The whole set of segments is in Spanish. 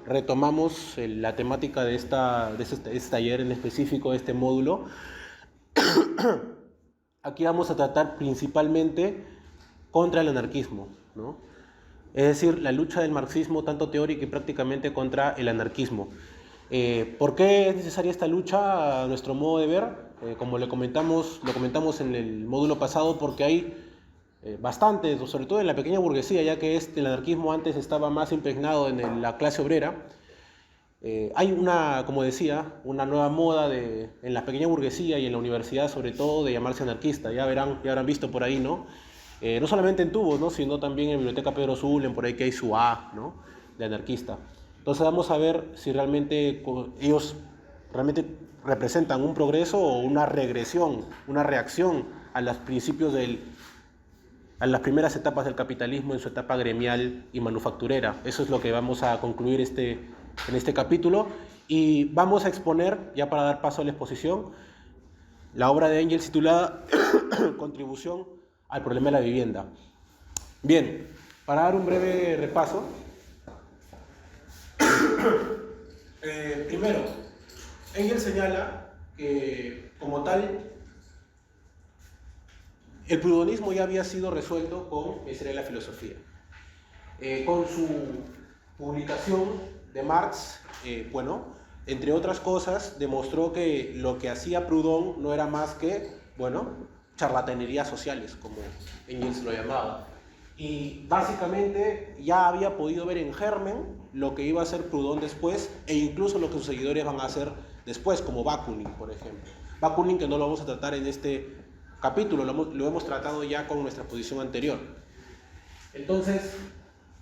retomamos la temática de este taller en específico, de este módulo. Aquí vamos a tratar principalmente contra el anarquismo, ¿no? Es decir, la lucha del marxismo, tanto teórica y prácticamente, contra el anarquismo. ¿Por qué es necesaria esta lucha? A nuestro modo de ver, como lo comentamos en el módulo pasado, porque hay bastantes, sobre todo en la pequeña burguesía, ya que el anarquismo antes estaba más impregnado en la clase obrera. Hay como decía, una nueva moda en la pequeña burguesía y en la universidad, sobre todo, de llamarse anarquista. Ya habrán visto por ahí, ¿no? No solamente en Tubos, ¿no? Sino también en Biblioteca Pedro Zulen, por ahí que hay su A, ¿no? De anarquista. Entonces vamos a ver si realmente ellos realmente representan un progreso o una regresión, una reacción a los principios a las primeras etapas del capitalismo en su etapa gremial y manufacturera. Eso es lo que vamos a concluir en este capítulo, y vamos a exponer, ya para dar paso a la exposición, la obra de Engels titulada Contribución al problema de la vivienda. Bien, para dar un breve repaso, primero, Engels señala que, como tal, el prudonismo ya había sido resuelto con Miseria de la filosofía. Con su publicación de Marx, entre otras cosas, demostró que lo que hacía Proudhon no era más que, charlatanerías sociales, como Engels lo llamaba. Y básicamente ya había podido ver en germen lo que iba a hacer Proudhon después, e incluso lo que sus seguidores van a hacer después, como Bakunin, por ejemplo. Bakunin, que no lo vamos a tratar en este capítulo, lo hemos tratado ya con nuestra exposición anterior. Entonces,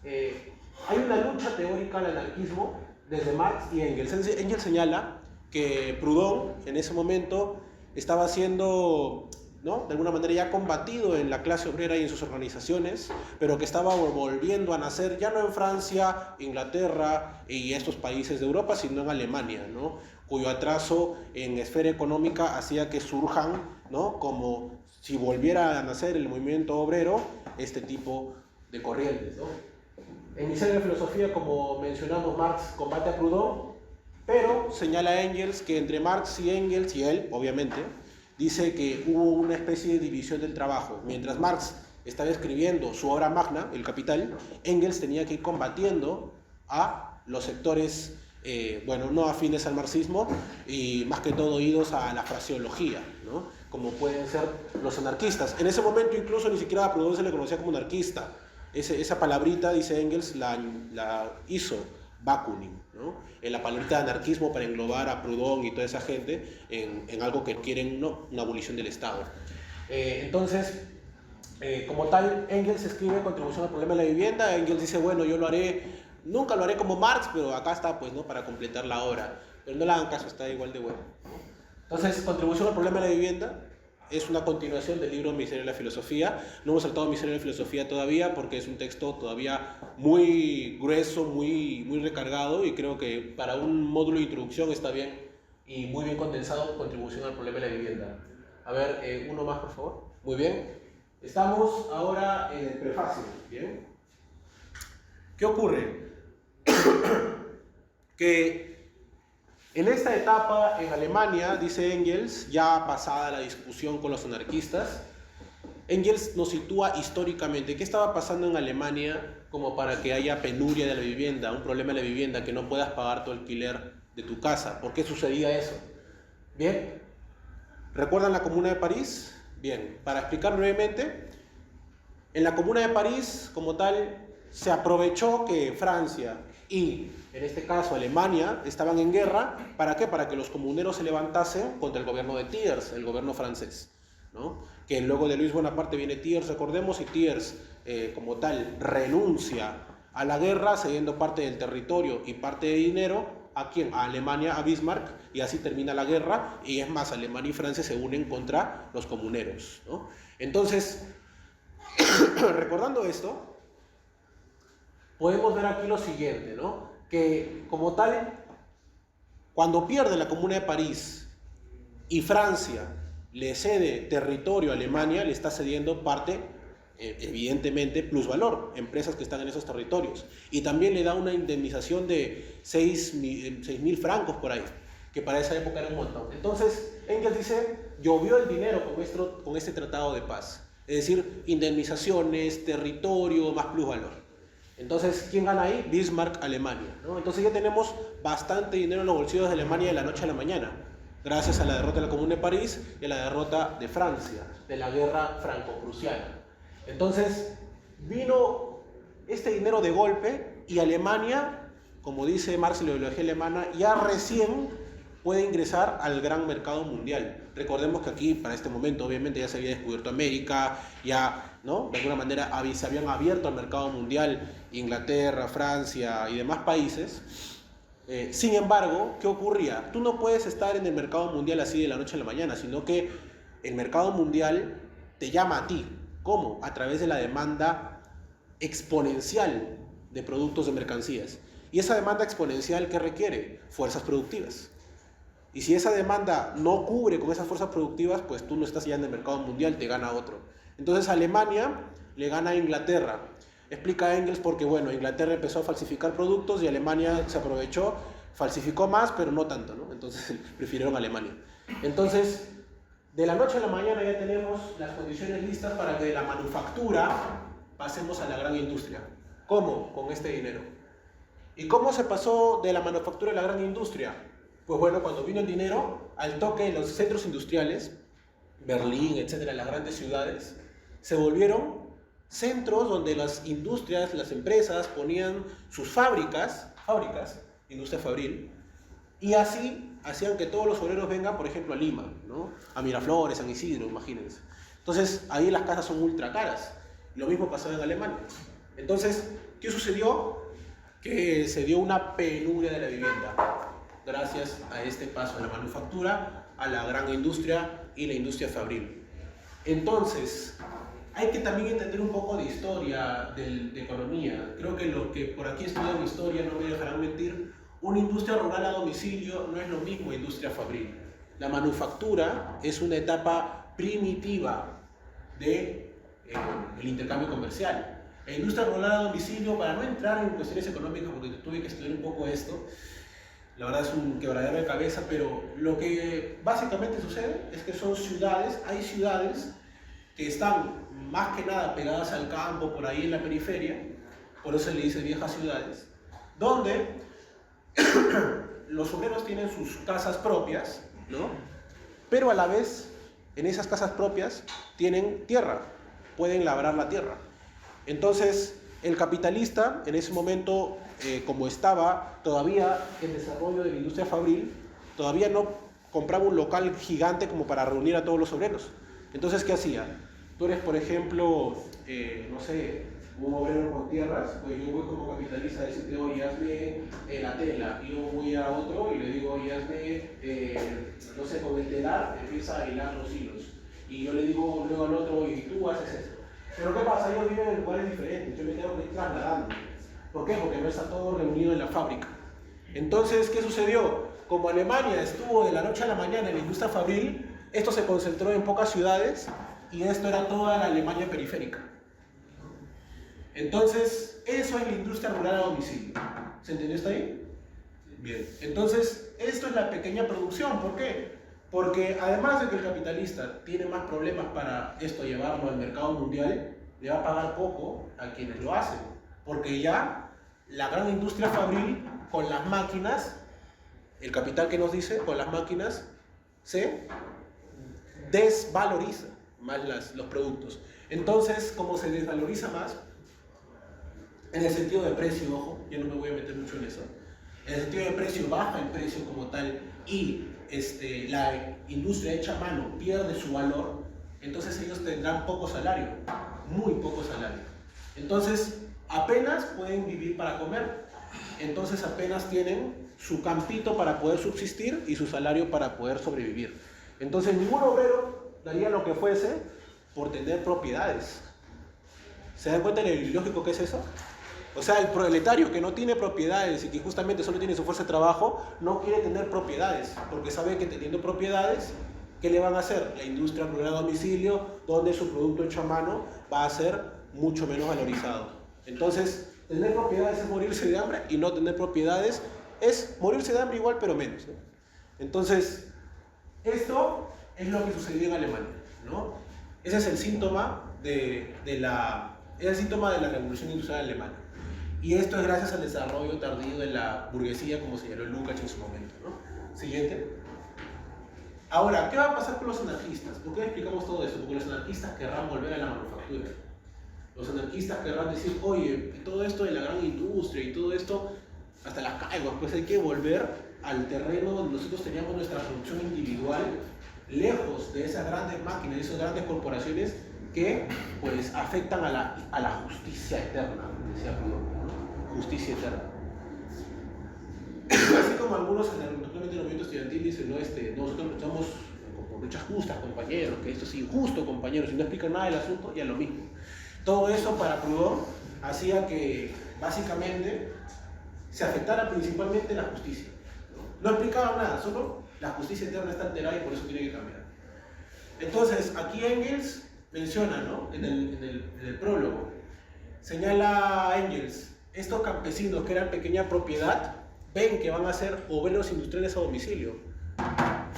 hay una lucha teórica al anarquismo desde Marx y Engels. Engels señala que Proudhon en ese momento estaba siendo, ¿no?, de alguna manera ya combatido en la clase obrera y en sus organizaciones, pero que estaba volviendo a nacer ya no en Francia, Inglaterra y estos países de Europa, sino en Alemania, ¿no?, cuyo atraso en esfera económica hacía que surjan, ¿no?, como si volviera a nacer el movimiento obrero, este tipo de corrientes, ¿no? En Miseria de la filosofía, como mencionamos, Marx combate a Proudhon, pero señala Engels que entre Marx y Engels, y él, obviamente, dice que hubo una especie de división del trabajo. Mientras Marx estaba escribiendo su obra magna, El Capital, Engels tenía que ir combatiendo a los sectores, no afines al marxismo, y más que todo idos a la fraseología, ¿no?, como pueden ser los anarquistas. En ese momento incluso ni siquiera a Proudhon se le conocía como anarquista. Esa palabrita, dice Engels, la hizo Bakunin, ¿no?, en la palabrita de anarquismo para englobar a Proudhon y toda esa gente en algo que quieren, ¿no?, una abolición del Estado. Entonces, como tal, Engels escribe Contribución al problema de la vivienda. Engels dice, yo nunca lo haré como Marx, pero acá está, pues, ¿no?, para completar la obra. Pero no le hagan caso, está igual de bueno, ¿no? Entonces, Contribución al problema de la vivienda es una continuación del libro Miseria de la filosofía. No hemos tratado Miseria de la filosofía todavía porque es un texto todavía muy grueso, muy recargado, y creo que para un módulo de introducción está bien y muy bien condensado. Contribución al problema de la vivienda. A ver, uno más, por favor. Muy bien. Estamos ahora en el prefacio. Bien. ¿Qué ocurre? Que en esta etapa en Alemania, dice Engels, ya pasada la discusión con los anarquistas, Engels nos sitúa históricamente qué estaba pasando en Alemania como para que haya penuria de la vivienda, un problema de la vivienda, que no puedas pagar tu alquiler de tu casa. ¿Por qué sucedía eso? Bien, ¿recuerdan la Comuna de París? Bien, para explicar brevemente, en la Comuna de París, como tal, se aprovechó que Francia y, en este caso, Alemania estaban en guerra. ¿Para qué? Para que los comuneros se levantasen contra el gobierno de Thiers, el gobierno francés, ¿no?, que luego de Luis Bonaparte viene Thiers, recordemos, y Thiers, como tal, renuncia a la guerra, cediendo parte del territorio y parte de dinero. ¿A quién? A Alemania, a Bismarck, y así termina la guerra, y es más, Alemania y Francia se unen contra los comuneros, ¿no? Entonces, recordando esto, podemos ver aquí lo siguiente, ¿no?, que como tal, cuando pierde la Comuna de París y Francia le cede territorio a Alemania, le está cediendo parte evidentemente, plusvalor, empresas que están en esos territorios. Y también le da una indemnización de 6.000 francos por ahí, que para esa época era un montón. Entonces, Engels dice, llovió el dinero con este tratado de paz. Es decir, indemnizaciones, territorio, más plusvalor. Entonces, ¿quién gana ahí? Bismarck, Alemania, ¿no? Entonces ya tenemos bastante dinero en los bolsillos de Alemania de la noche a la mañana, gracias a la derrota de la Comuna de París y a la derrota de Francia, de la guerra franco-prusiana. Entonces, vino este dinero de golpe y Alemania, como dice Marx en la ideología alemana, ya recién puede ingresar al gran mercado mundial. Recordemos que aquí, para este momento, obviamente ya se había descubierto América, ya, ¿no?, de alguna manera se habían abierto al mercado mundial Inglaterra, Francia y demás países. Sin embargo, ¿qué ocurría? Tú no puedes estar en el mercado mundial así de la noche a la mañana, sino que el mercado mundial te llama a ti. ¿Cómo? A través de la demanda exponencial de productos, de mercancías. Y esa demanda exponencial, ¿qué requiere? Fuerzas productivas. Y si esa demanda no cubre con esas fuerzas productivas, pues tú no estás ya en el mercado mundial, te gana otro. Entonces Alemania le gana a Inglaterra. Explica Engels porque, bueno, Inglaterra empezó a falsificar productos y Alemania se aprovechó, falsificó más, pero no tanto, ¿no? Entonces prefirieron Alemania. Entonces, de la noche a la mañana ya tenemos las condiciones listas para que de la manufactura pasemos a la gran industria. ¿Cómo? Con este dinero. ¿Y cómo se pasó de la manufactura a la gran industria? Pues bueno, cuando vino el dinero, al toque los centros industriales, Berlín, etcétera, las grandes ciudades, se volvieron centros donde las industrias, las empresas ponían sus fábricas, industria fabril, y así hacían que todos los obreros vengan, por ejemplo, a Lima, ¿no?, a Miraflores, San Isidro, imagínense. Entonces, ahí las casas son ultra caras. Lo mismo pasaba en Alemania. Entonces, ¿qué sucedió? Que se dio una penuria de la vivienda, gracias a este paso de la manufactura a la gran industria y la industria fabril. Entonces, hay que también entender un poco de historia, de economía. Creo que los que por aquí estudian historia no me dejarán mentir. Una industria rural a domicilio no es lo mismo industria fabril. La manufactura es una etapa primitiva del intercambio comercial. La industria rural a domicilio, para no entrar en cuestiones económicas, porque tuve que estudiar un poco esto, la verdad es un quebradero de cabeza, pero lo que básicamente sucede es que son ciudades, hay ciudades que están más que nada pegadas al campo, por ahí en la periferia, por eso se le dice viejas ciudades, donde los obreros tienen sus casas propias, ¿no?, pero a la vez en esas casas propias tienen tierra, pueden labrar la tierra. Entonces el capitalista en ese momento, como estaba todavía en desarrollo de la industria fabril, todavía no compraba un local gigante como para reunir a todos los obreros. Entonces, ¿qué hacía? Tú eres, por ejemplo, no sé, un obrero con tierras, pues yo voy como capitalista a decirte, oye, hazme la tela, y yo voy a otro y le digo, oye, hazme, no sé, con el telar empieza a hilar los hilos, y yo le digo luego al otro, oye, tú haces esto. Pero ¿qué pasa? Ellos viven en lugares diferentes, yo me tengo que ir trasladando. ¿Por qué? Porque no está todo reunido en la fábrica. Entonces, ¿qué sucedió? Como Alemania estuvo de la noche a la mañana en la industria fabril, esto se concentró en pocas ciudades y esto era toda la Alemania periférica. Entonces, eso es la industria rural a domicilio. ¿Se entendió hasta ahí? Bien. Entonces, esto es la pequeña producción. ¿Por qué? Porque además de que el capitalista tiene más problemas para esto llevarlo al mercado mundial, le va a pagar poco a quienes lo hacen. Porque ya la gran industria fabril, con las máquinas, el capital que nos dice, con las máquinas, se desvaloriza más los productos. Entonces, como se desvaloriza más, en el sentido de precio, ojo, yo no me voy a meter mucho en eso, en el sentido de precio baja el precio como tal y la industria hecha a mano pierde su valor, entonces ellos tendrán poco salario, muy poco salario. Entonces apenas pueden vivir para comer, entonces apenas tienen su campito para poder subsistir y su salario para poder sobrevivir. Entonces ningún obrero daría lo que fuese por tener propiedades. ¿Se dan cuenta de lo ilógico que es eso? O sea, el proletario que no tiene propiedades y que justamente solo tiene su fuerza de trabajo, no quiere tener propiedades, porque sabe que teniendo propiedades, ¿Qué le van a hacer? La industria rural a domicilio, donde su producto hecho a mano va a ser mucho menos valorizado. Entonces, tener propiedades es morirse de hambre y no tener propiedades es morirse de hambre igual, pero menos, ¿no? Entonces, esto es lo que sucedió en Alemania, ¿no? Ese es el síntoma es el síntoma de la revolución industrial alemana. Y esto es gracias al desarrollo tardío de la burguesía, como señaló Lukács en su momento, ¿no? Siguiente. Ahora, ¿qué va a pasar con los anarquistas? ¿Por qué explicamos todo esto? Porque los anarquistas querrán volver a la manufactura. Los anarquistas querrán decir, oye, todo esto de la gran industria y todo esto, hasta las caiguas, pues hay que volver al terreno donde nosotros teníamos nuestra producción individual, lejos de esas grandes máquinas, de esas grandes corporaciones que pues afectan a la justicia eterna, decía Proudhon, ¿no? Justicia eterna. Así como algunos en el movimiento estudiantil dicen, no, nosotros luchamos por luchas justas, compañeros, que esto es injusto, compañeros, y no explican nada del asunto, ya lo mismo. Todo eso para Proudhon hacía que básicamente se afectara principalmente la justicia. No explicaba nada, solo la justicia eterna está alterada y por eso tiene que cambiar. Entonces, aquí Engels menciona, ¿no? en el prólogo, señala a Engels, estos campesinos que eran pequeña propiedad, ven que van a ser obreros industriales a domicilio.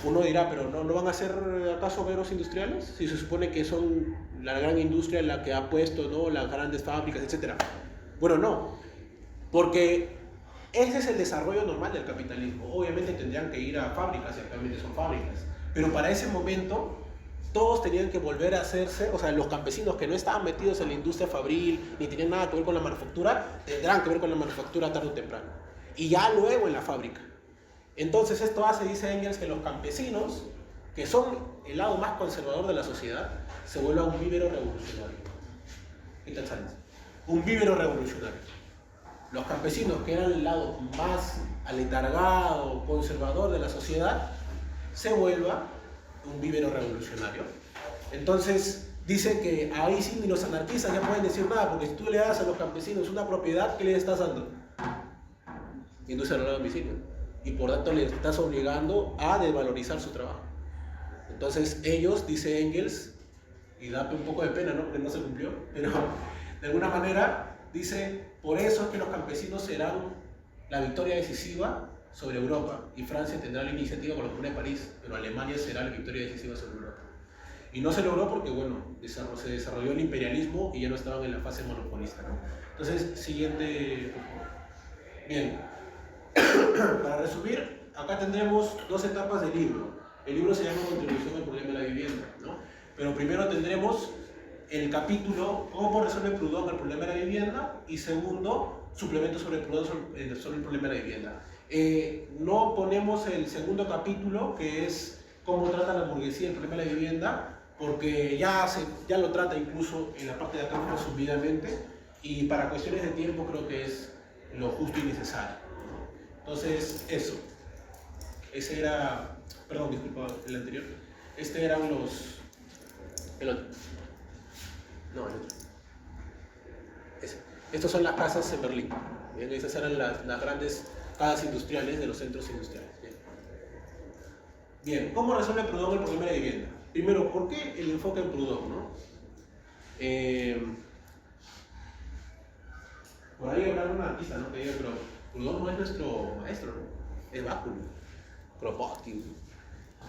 Uno dirá, pero ¿no van a ser acaso obreros industriales? Si se supone que son la gran industria la que ha puesto, ¿no? Las grandes fábricas, etc. Bueno, no, porque ese es el desarrollo normal del capitalismo. Obviamente tendrían que ir a fábricas, y actualmente son fábricas, pero para ese momento todos tenían que volver a hacerse, o sea, los campesinos que no estaban metidos en la industria fabril, ni tenían nada que ver con la manufactura, tendrán que ver con la manufactura tarde o temprano. Y ya luego en la fábrica. Entonces esto hace, dice Engels, que los campesinos, que son el lado más conservador de la sociedad, se vuelva un vívero revolucionario. ¿Qué tal sales? Un vívero revolucionario. Los campesinos, que eran el lado más aletargado, conservador de la sociedad, se vuelva un vívero revolucionario. Entonces dice que ahí sí ni los anarquistas ya pueden decir nada, porque si tú le das a los campesinos una propiedad, ¿qué les estás dando? Industria rural a domicilio. Y por tanto les estás obligando a desvalorizar su trabajo. Entonces ellos, dice Engels, y da un poco de pena, ¿no? Porque no se cumplió, pero de alguna manera dice, por eso es que los campesinos serán la victoria decisiva sobre Europa, y Francia tendrá la iniciativa con la Comuna de París, pero Alemania será la victoria decisiva sobre Europa. Y no se logró porque, bueno, se desarrolló el imperialismo y ya no estaban en la fase monopolista, ¿no? Entonces, siguiente, por favor. Bien, para resumir, acá tendremos dos etapas del libro. El libro se llama Contribución al problema de la vivienda, ¿no? Pero primero tendremos el capítulo ¿Cómo resuelve Proudhon el problema de la vivienda? Y segundo, suplemento sobre Proudhon sobre el problema de la vivienda. No ponemos el segundo capítulo, que es cómo trata la burguesía el problema de la vivienda, porque ya lo trata incluso en la parte de acá más resumidamente, y para cuestiones de tiempo creo que es lo justo y necesario, ¿no? Entonces, eso. Ese era, perdón, disculpa, el anterior. Este eran el otro. No, el otro. Ese. Estas son las casas en Berlín. Bien, esas eran las grandes casas industriales de los centros industriales. Bien, ¿cómo resuelve Proudhon el problema de la vivienda? Primero, ¿por qué el enfoque en Proudhon, no? Por ahí habrá una artista, ¿no? Que diga, pero Proudhon no es nuestro maestro, ¿no? Es Bakunin, Kropotkin.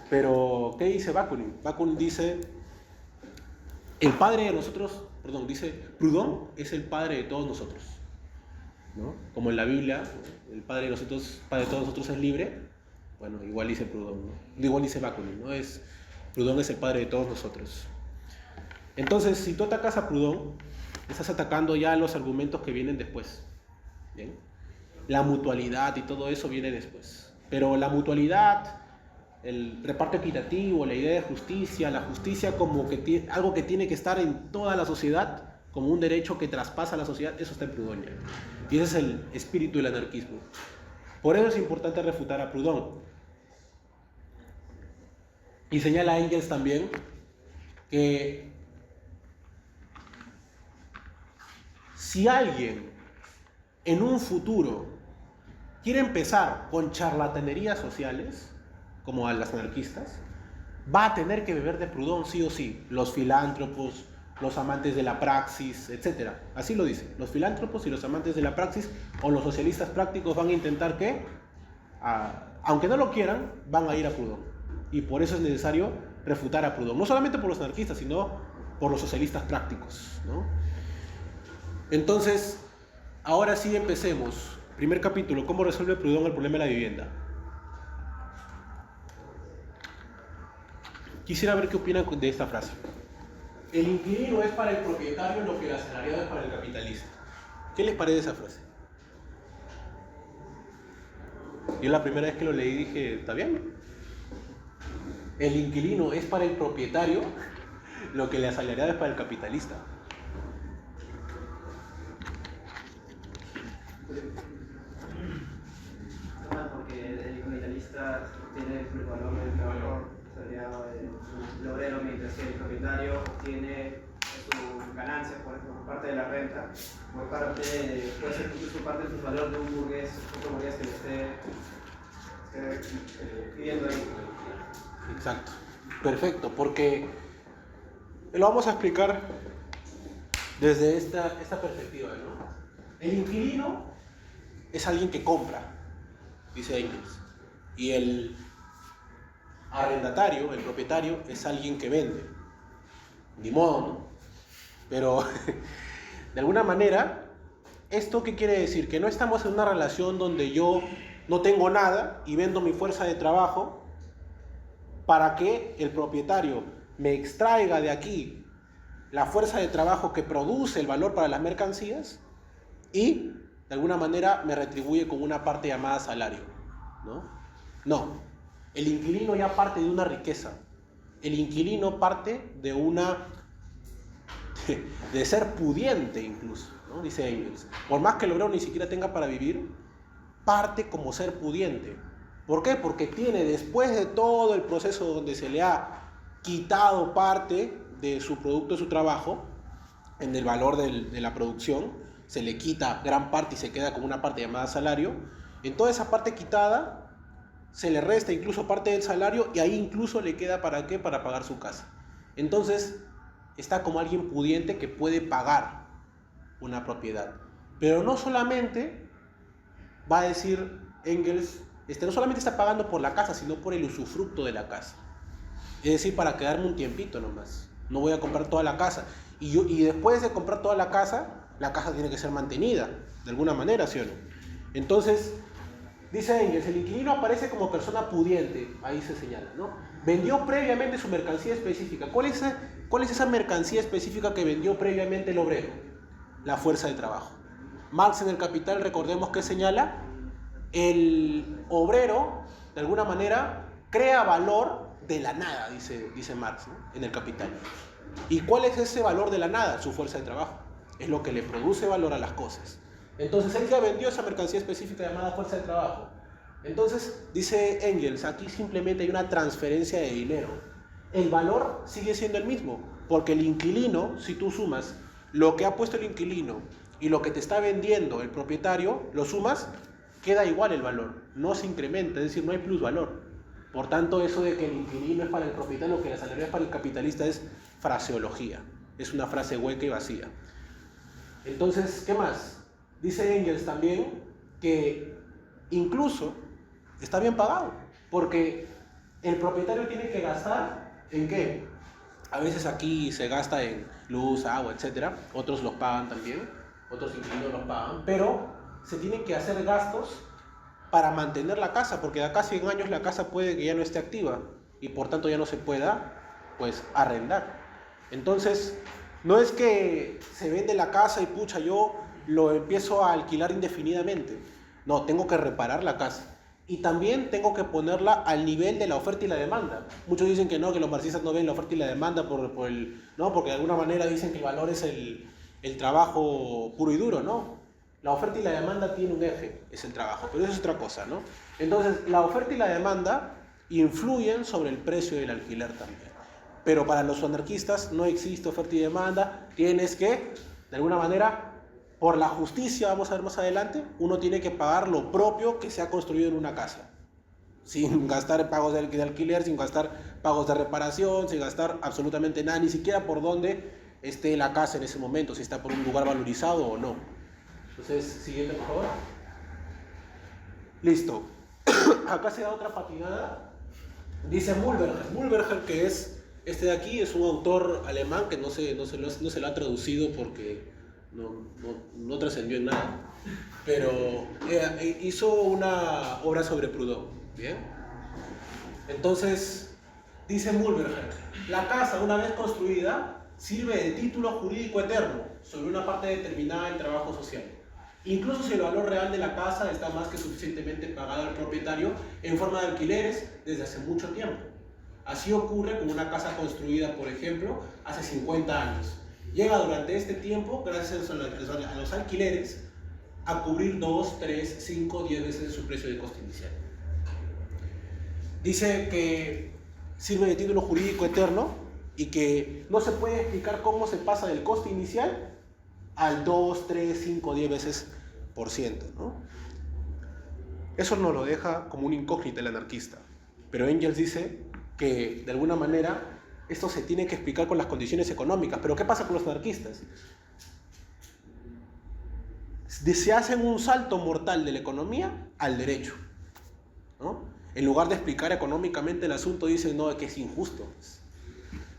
Pero, ¿qué dice Bakunin? Bakunin dice, el padre de nosotros, perdón, dice, Proudhon es el padre de todos nosotros, ¿no? Como en la Biblia, el padre de todos nosotros es libre. Bueno, igual dice Proudhon, ¿no? Igual dice Bakunin, ¿no? Proudhon es el padre de todos nosotros. Entonces, si tú atacas a Proudhon, estás atacando ya los argumentos que vienen después. ¿Bien? La mutualidad y todo eso viene después. Pero la mutualidad, el reparto equitativo, la idea de justicia, la justicia como que algo que tiene que estar en toda la sociedad, como un derecho que traspasa a la sociedad, eso está en Proudhon ya. Y ese es el espíritu del anarquismo. Por eso es importante refutar a Proudhon. Y señala Engels también que si alguien en un futuro quiere empezar con charlatanerías sociales, como a las anarquistas, va a tener que beber de Proudhon sí o sí, los filántropos, los amantes de la praxis, etc. Así lo dice, los filántropos y los amantes de la praxis o los socialistas prácticos van a intentar que, aunque no lo quieran, van a ir a Proudhon. Y por eso es necesario refutar a Proudhon, no solamente por los anarquistas, sino por los socialistas prácticos, ¿no? Entonces, ahora sí empecemos. Primer capítulo, ¿cómo resuelve Proudhon el problema de la vivienda? Quisiera ver qué opinan de esta frase. El inquilino es para el propietario lo que el asalariado es para el capitalista. ¿Qué les parece esa frase? Yo la primera vez que lo leí dije, ¿está bien? El inquilino es para el propietario lo que el asalariado es para el capitalista. Porque el capitalista tiene el valor del trabajo asalariado del obrero, mientras que el propietario obtiene su ganancia por parte de la renta, por parte puede ser incluso parte de su valor de un burgués, otro burgués que le esté pidiendo ahí. Exacto, perfecto, porque lo vamos a explicar desde esta perspectiva, ¿no? El inquilino es alguien que compra, dice Engels, y el arrendatario, el propietario, es alguien que vende. Ni modo, ¿no? Pero de alguna manera, ¿esto qué quiere decir? Que no estamos en una relación donde yo no tengo nada y vendo mi fuerza de trabajo para que el propietario me extraiga de aquí la fuerza de trabajo que produce el valor para las mercancías y de alguna manera me retribuye con una parte llamada salario, ¿no? No, el inquilino ya parte de una riqueza, el inquilino parte de de ser pudiente incluso, ¿no? Dice Engels, por más que el obrero ni siquiera tenga para vivir, parte como ser pudiente. ¿Por qué? Porque tiene, después de todo el proceso donde se le ha quitado parte de su producto, de su trabajo, en el valor de la producción, se le quita gran parte y se queda con una parte llamada salario. En toda esa parte quitada, se le resta incluso parte del salario y ahí incluso le queda ¿para qué? Para pagar su casa. Entonces, está como alguien pudiente que puede pagar una propiedad. Pero no solamente va a decir Engels, no solamente está pagando por la casa, sino por el usufructo de la casa. Es decir, para quedarme un tiempito nomás. No voy a comprar toda la casa. Y después de comprar toda la casa tiene que ser mantenida, de alguna manera, ¿sí o no? Entonces, dice Engels, el inquilino aparece como persona pudiente, ahí se señala, ¿no? Vendió previamente su mercancía específica. ¿Cuál es esa mercancía específica que vendió previamente el obrero? La fuerza de trabajo. Marx en el Capital, recordemos que señala, el obrero, de alguna manera, crea valor de la nada, dice Marx, ¿no? En el Capital. ¿Y cuál es ese valor de la nada? Su fuerza de trabajo. Es lo que le produce valor a las cosas. Entonces él ya vendió esa mercancía específica llamada fuerza de trabajo. Entonces, dice Engels, aquí simplemente hay una transferencia de dinero. El valor sigue siendo el mismo, porque el inquilino, si tú sumas lo que ha puesto el inquilino y lo que te está vendiendo el propietario, lo sumas, queda igual el valor, no se incrementa, es decir, no hay plusvalor. Por tanto, eso de que el inquilino es para el propietario, que la salario es para el capitalista, es fraseología, es una frase hueca y vacía. Entonces, ¿qué más? Dice Engels también que incluso está bien pagado, porque el propietario tiene que gastar ¿en qué? A veces aquí se gasta en luz, agua, etc. Otros los pagan también, otros inquilinos los pagan, pero se tienen que hacer gastos para mantener la casa, porque de acá a 100 años la casa puede que ya no esté activa y por tanto ya no se pueda, pues, arrendar. Entonces, no es que se vende la casa y pucha, yo lo empiezo a alquilar indefinidamente. No, tengo que reparar la casa. Y también tengo que ponerla al nivel de la oferta y la demanda. Muchos dicen que no, que los marxistas no ven la oferta y la demanda no, porque de alguna manera dicen que el valor es el trabajo puro y duro, ¿no? La oferta y la demanda tienen un eje, es el trabajo, pero eso es otra cosa, ¿no? Entonces, la oferta y la demanda influyen sobre el precio del alquiler también. Pero para los anarquistas no existe oferta y demanda, tienes que, de alguna manera, por la justicia, vamos a ver más adelante, uno tiene que pagar lo propio que se ha construido en una casa, sin gastar pagos de alquiler, sin gastar pagos de reparación, sin gastar absolutamente nada, ni siquiera por dónde esté la casa en ese momento, si está por un lugar valorizado o no. Entonces, siguiente por favor. Listo. Acá se da otra patinada. Dice Mühlberger, que es este de aquí, es un autor alemán que no se lo ha traducido porque no trascendió en nada, pero hizo una obra sobre Proudhon. ¿Bien? Entonces, dice Mühlberger, la casa, una vez construida, sirve de título jurídico eterno sobre una parte determinada del trabajo social. Incluso si el valor real de la casa está más que suficientemente pagado al propietario en forma de alquileres desde hace mucho tiempo. Así ocurre con una casa construida, por ejemplo, hace 50 años. Llega durante este tiempo, gracias a los alquileres, a cubrir 2, 3, 5, 10 veces su precio de coste inicial. Dice que sirve de título jurídico eterno y que no se puede explicar cómo se pasa del coste inicial al 2, 3, 5, 10 veces por ciento, ¿no? Eso nos lo deja como una incógnita el anarquista. Pero Engels dice que, de alguna manera, esto se tiene que explicar con las condiciones económicas. ¿Pero qué pasa con los anarquistas? Se hacen un salto mortal de la economía al derecho, ¿no? En lugar de explicar económicamente el asunto, dicen, no, es que es injusto.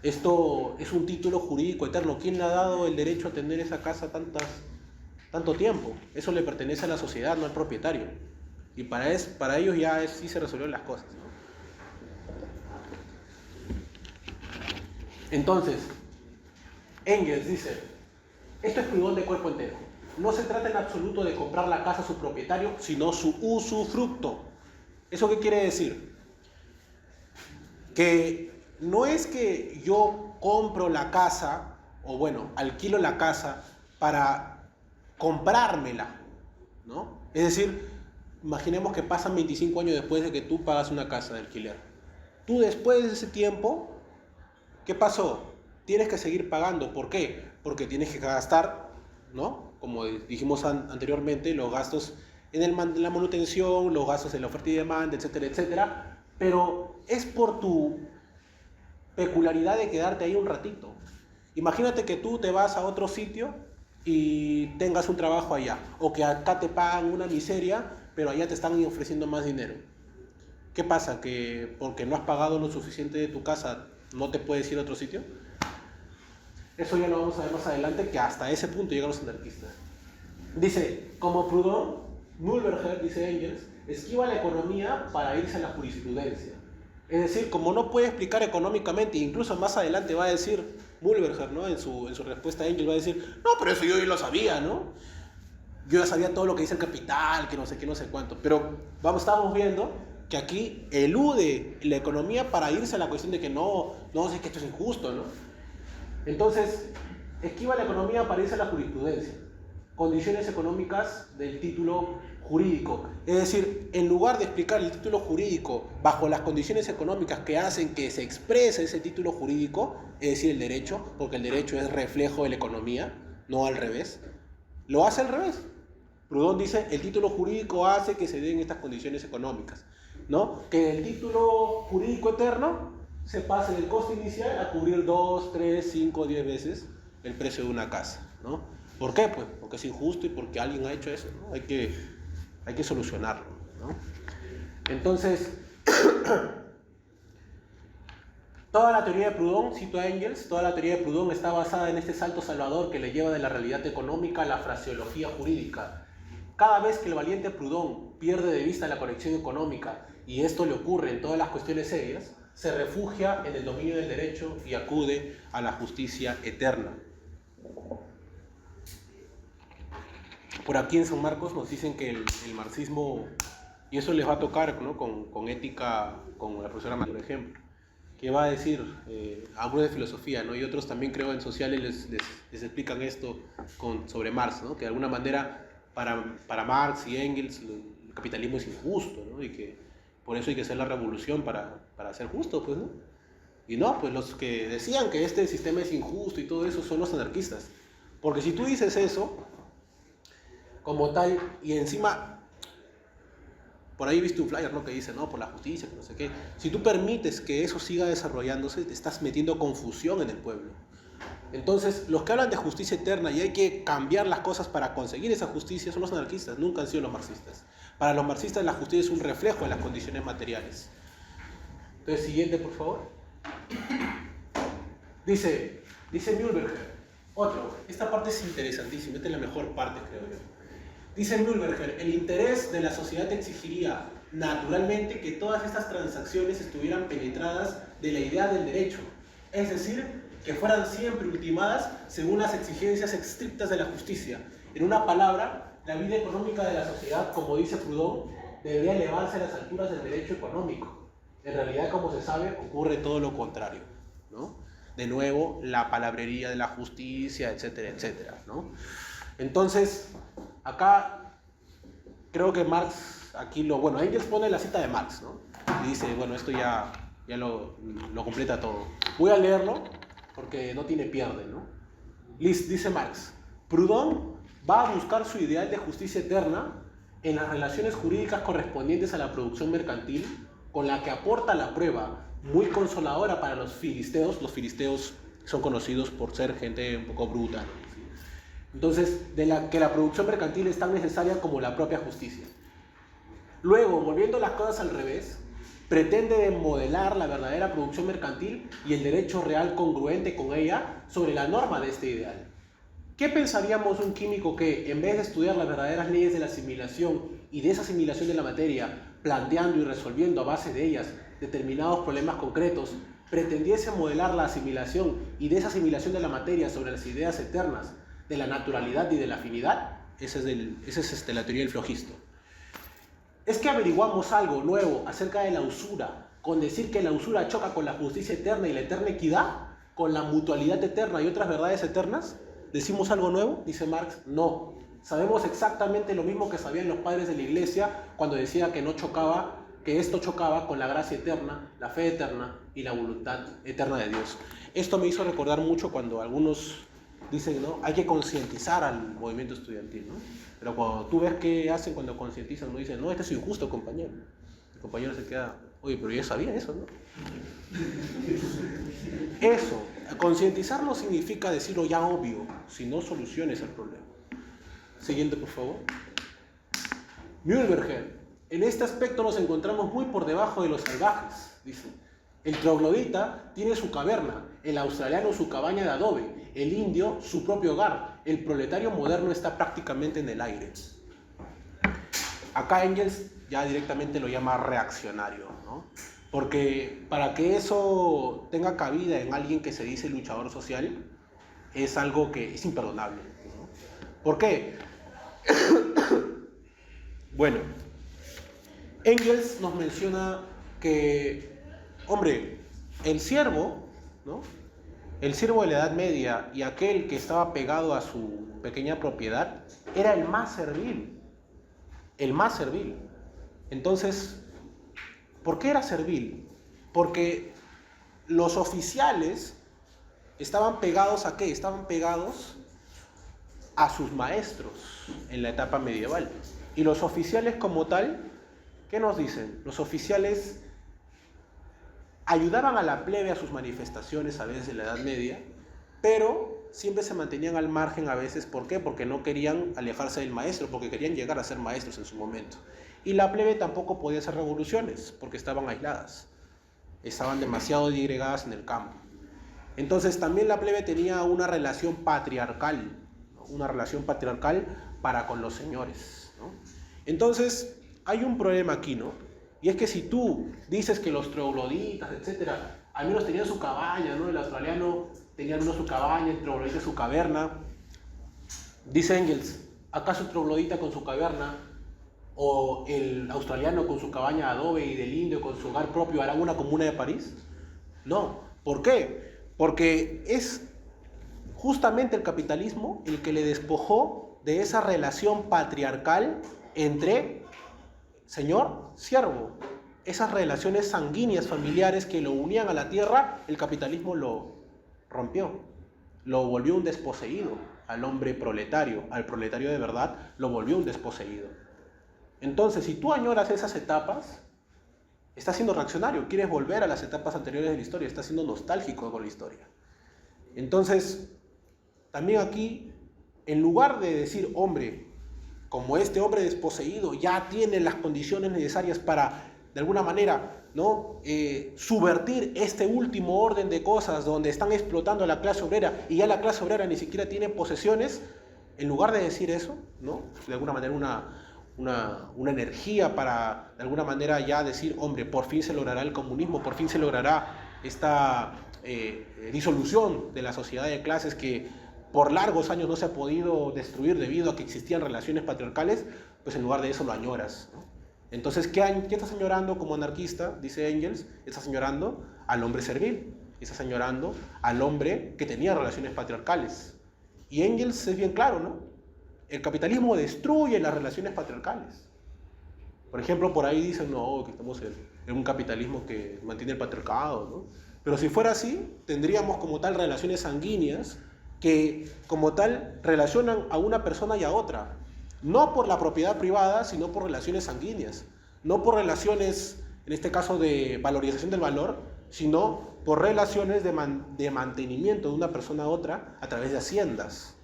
Esto es un título jurídico eterno. ¿Quién le ha dado el derecho a tener esa casa tanto tiempo? Eso le pertenece a la sociedad, no al propietario. Y para ellos ya sí se resolvieron las cosas, ¿no? Entonces, Engels dice, esto es Proudhon de cuerpo entero. No se trata en absoluto de comprar la casa a su propietario, sino su usufructo. ¿Eso qué quiere decir? Que no es que yo compro la casa, o bueno, alquilo la casa para comprármela, ¿no? Es decir, imaginemos que pasan 25 años después de que tú pagas una casa de alquiler. Tú después de ese tiempo, ¿qué pasó? Tienes que seguir pagando. ¿Por qué? Porque tienes que gastar, ¿no? Como dijimos anteriormente, los gastos en la manutención, los gastos en la oferta y demanda, etcétera, etcétera. Pero es por tu peculiaridad de quedarte ahí un ratito. Imagínate que tú te vas a otro sitio y tengas un trabajo allá, o que acá te pagan una miseria, pero allá te están ofreciendo más dinero. ¿Qué pasa? ¿Que porque no has pagado lo suficiente de tu casa no te puedes ir a otro sitio? Eso ya lo vamos a ver más adelante, que hasta ese punto llegan los anarquistas. Dice, como Proudhon, Mühlberger, dice Engels, esquiva la economía para irse a la jurisprudencia. Es decir, como no puede explicar económicamente, incluso más adelante va a decir Mühlberger, ¿no? En su respuesta a Engels va a decir, no, pero eso yo ya lo sabía, ¿no? Yo ya sabía todo lo que dice el capital, que no sé qué, no sé cuánto. Pero estamos viendo que aquí elude la economía para irse a la cuestión de que no sé que esto es injusto, ¿no? Entonces, esquiva la economía para irse a la jurisprudencia. Condiciones económicas del título jurídico. Es decir, en lugar de explicar el título jurídico bajo las condiciones económicas que hacen que se exprese ese título jurídico, es decir, el derecho, porque el derecho es reflejo de la economía, no al revés, lo hace al revés. Proudhon dice, el título jurídico hace que se den estas condiciones económicas, ¿no? Que el título jurídico eterno se pase del coste inicial a cubrir 2, 3, 5, 10 veces el precio de una casa, ¿no? ¿Por qué? Pues porque es injusto y porque alguien ha hecho eso, ¿no? Hay que solucionarlo, ¿no? Entonces, toda la teoría de Proudhon, cito a Engels, toda la teoría de Proudhon está basada en este salto salvador que le lleva de la realidad económica a la fraseología jurídica. Cada vez que el valiente Proudhon pierde de vista la conexión económica, y esto le ocurre en todas las cuestiones serias, se refugia en el dominio del derecho y acude a la justicia eterna. Por aquí en San Marcos nos dicen que el marxismo, y eso les va a tocar, ¿no? con ética, con la profesora María, por ejemplo, que va a decir, algunos de filosofía, ¿no? Y otros también creo en sociales les explican esto sobre Marx, ¿no? Que de alguna manera para Marx y Engels el capitalismo es injusto, ¿no? Y que por eso hay que hacer la revolución para ser justo, pues, ¿no? Y no, pues los que decían que este sistema es injusto y todo eso son los anarquistas. Porque si tú dices eso, como tal, y encima Por ahí viste un flyer, ¿no? Que dice, no, por la justicia, que no sé qué. Si tú permites que eso siga desarrollándose, te estás metiendo confusión en el pueblo. Entonces, los que hablan de justicia eterna y hay que cambiar las cosas para conseguir esa justicia son los anarquistas, nunca han sido los marxistas. Para los marxistas la justicia es un reflejo de las condiciones materiales. Entonces, siguiente, por favor. Dice Mühlberger, otro, esta parte es interesantísima, esta es la mejor parte, creo yo. Dice Mühlberger, el interés de la sociedad exigiría naturalmente que todas estas transacciones estuvieran penetradas de la idea del derecho, es decir, que fueran siempre ultimadas según las exigencias estrictas de la justicia. En una palabra, la vida económica de la sociedad, como dice Proudhon, debería elevarse a las alturas del derecho económico. En realidad, como se sabe, ocurre todo lo contrario, ¿no? De nuevo, la palabrería de la justicia, etcétera, etcétera, ¿no? Entonces, acá creo que Marx, bueno, Engels pone la cita de Marx, ¿no? Y dice, bueno, esto ya lo completa todo. Voy a leerlo porque no tiene pierde, ¿no? Dice Marx, Proudhon va a buscar su ideal de justicia eterna en las relaciones jurídicas correspondientes a la producción mercantil, con la que aporta la prueba muy consoladora para los filisteos. Los filisteos son conocidos por ser gente un poco bruta, ¿no? Entonces, que la producción mercantil es tan necesaria como la propia justicia. Luego, volviendo las cosas al revés, pretende modelar la verdadera producción mercantil y el derecho real congruente con ella sobre la norma de este ideal. ¿Qué pensaríamos un químico que, en vez de estudiar las verdaderas leyes de la asimilación y de esa asimilación de la materia, planteando y resolviendo a base de ellas determinados problemas concretos, pretendiese modelar la asimilación y de esa asimilación de la materia sobre las ideas eternas de la naturalidad y de la afinidad? Esa es la teoría del flogisto. Es que averiguamos algo nuevo acerca de la usura, con decir que la usura choca con la justicia eterna y la eterna equidad, con la mutualidad eterna y otras verdades eternas. ¿Decimos algo nuevo? Dice Marx. No. Sabemos exactamente lo mismo que sabían los padres de la iglesia cuando decía que esto chocaba con la gracia eterna, la fe eterna y la voluntad eterna de Dios. Esto me hizo recordar mucho cuando algunos dicen, ¿no? Hay que concientizar al movimiento estudiantil, ¿no? Pero cuando tú ves qué hacen cuando concientizan, uno dice, no, este es injusto, compañero. El compañero se queda, oye, pero yo sabía eso, ¿no? Eso, concientizar no significa decirlo ya obvio, sino soluciones al problema. Siguiente, por favor. Mühlberger, en este aspecto nos encontramos muy por debajo de los salvajes, dice. El troglodita tiene su caverna, el australiano su cabaña de adobe, el indio su propio hogar, el proletario moderno está prácticamente en el aire. Acá Engels ya directamente lo llama reaccionario, ¿no? Porque para que eso tenga cabida en alguien que se dice luchador social, es algo que es imperdonable, ¿no? ¿Por qué? Bueno, Engels nos menciona que, hombre, el siervo, ¿no? El siervo de la Edad Media y aquel que estaba pegado a su pequeña propiedad era el más servil. El más servil. Entonces, ¿por qué era servil? Porque los oficiales estaban pegados ¿a qué? Estaban pegados a sus maestros en la etapa medieval. Y los oficiales como tal, ¿qué nos dicen? Los oficiales ayudaban a la plebe a sus manifestaciones a veces en la Edad Media, pero siempre se mantenían al margen a veces. ¿Por qué? Porque no querían alejarse del maestro, porque querían llegar a ser maestros en su momento. Y la plebe tampoco podía hacer revoluciones, porque estaban aisladas, estaban demasiado disgregadas en el campo. Entonces también la plebe tenía una relación patriarcal, ¿no? Una relación patriarcal para con los señores, ¿no? Entonces hay un problema aquí, ¿no? Y es que si tú dices que los trogloditas, etcétera, al menos tenían su cabaña, ¿no? El australiano tenía al menos su cabaña, el troglodita su caverna. Dice Engels, ¿acaso el troglodita con su caverna o el australiano con su cabaña de adobe y del indio con su hogar propio harán una comuna de París? No. ¿Por qué? Porque es justamente el capitalismo el que le despojó de esa relación patriarcal entre señor-siervo. Esas relaciones sanguíneas familiares que lo unían a la tierra, el capitalismo lo rompió. Lo volvió un desposeído al hombre proletario, al proletario de verdad, lo volvió un desposeído. Entonces, si tú añoras esas etapas, estás siendo reaccionario, quieres volver a las etapas anteriores de la historia, estás siendo nostálgico con la historia. Entonces, también aquí, en lugar de decir, hombre, como este hombre desposeído ya tiene las condiciones necesarias para, de alguna manera, ¿no? Subvertir este último orden de cosas donde están explotando a la clase obrera y ya la clase obrera ni siquiera tiene posesiones, en lugar de decir eso, ¿no? De alguna manera una energía para, de alguna manera, ya decir, hombre, por fin se logrará el comunismo, por fin se logrará esta disolución de la sociedad de clases que por largos años no se ha podido destruir debido a que existían relaciones patriarcales, pues en lugar de eso lo añoras, ¿no? Entonces, ¿qué estás añorando como anarquista? Dice Engels, estás añorando al hombre servil, estás añorando al hombre que tenía relaciones patriarcales. Y Engels es bien claro, ¿no? El capitalismo destruye las relaciones patriarcales. Por ejemplo, por ahí dicen, no, que estamos en un capitalismo que mantiene el patriarcado, ¿no? Pero si fuera así, tendríamos como tal relaciones sanguíneas que como tal relacionan a una persona y a otra. No por la propiedad privada, sino por relaciones sanguíneas. No por relaciones, en este caso, de valorización del valor, sino por relaciones de mantenimiento de una persona a otra a través de haciendas.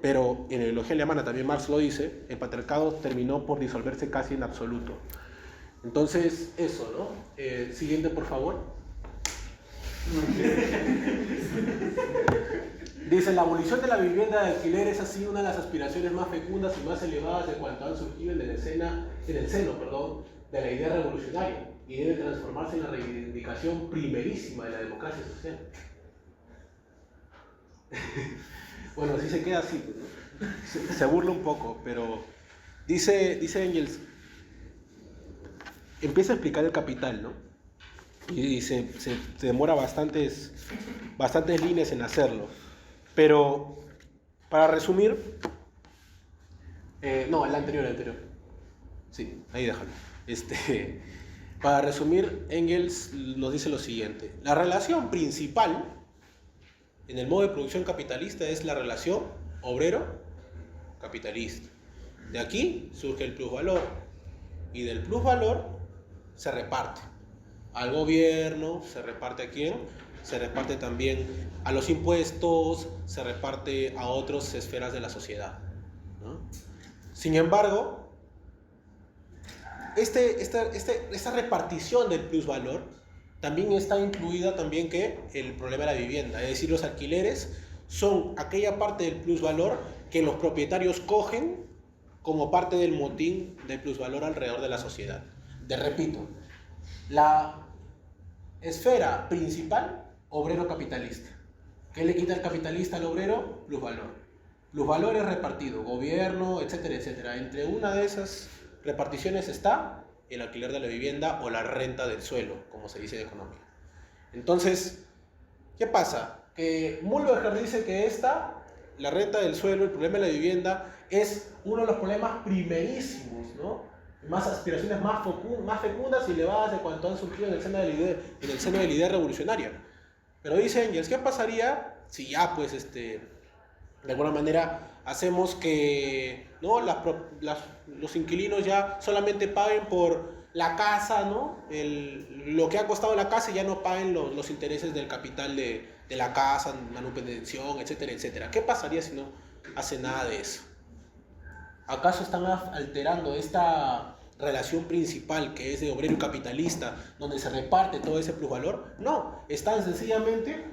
Pero en la ideología alemana, también Marx lo dice, el patriarcado terminó por disolverse casi en absoluto. Entonces, eso, ¿no? Siguiente, por favor. Dice, la abolición de la vivienda de alquiler es así una de las aspiraciones más fecundas y más elevadas de cuanto han surgido en el seno de la idea revolucionaria y debe transformarse en la reivindicación primerísima de la democracia social. Bueno, así se queda así, ¿no? Se burla un poco, pero dice Engels, empieza a explicar el capital, ¿no? Y se demora bastantes líneas en hacerlo. Pero, para resumir, no, el anterior. Sí, ahí déjalo. Para resumir, Engels nos dice lo siguiente. La relación principal en el modo de producción capitalista es la relación obrero-capitalista. De aquí surge el plusvalor. Y del plusvalor se reparte al gobierno, se reparte a quién, se reparte también a los impuestos, se reparte a otras esferas de la sociedad, ¿no? Sin embargo, esta repartición del plusvalor también está incluida también que el problema de la vivienda, es decir, los alquileres son aquella parte del plusvalor que los propietarios cogen como parte del motín del plusvalor alrededor de la sociedad. Repito, la esfera principal, obrero-capitalista. ¿Qué le quita el capitalista al obrero? Plusvalor. Plusvalor es repartido, gobierno, etcétera, etcétera. Entre una de esas reparticiones está el alquiler de la vivienda o la renta del suelo, como se dice en economía. Entonces, ¿qué pasa? Que Mühlberger dice que la renta del suelo, el problema de la vivienda, es uno de los problemas primerísimos, ¿no? Más aspiraciones más fecundas y elevadas de cuanto han surgido en el seno de la idea revolucionaria. Pero dice Engels, ¿qué pasaría si ya, pues, de alguna manera hacemos que, ¿no? los inquilinos ya solamente paguen por la casa, ¿no? Lo que ha costado la casa y ya no paguen los intereses del capital de la casa, manutención, etcétera, etcétera? ¿Qué pasaría si no hace nada de eso? ¿Acaso están alterando esta relación principal que es de obrero y capitalista, donde se reparte todo ese plusvalor? No, están sencillamente,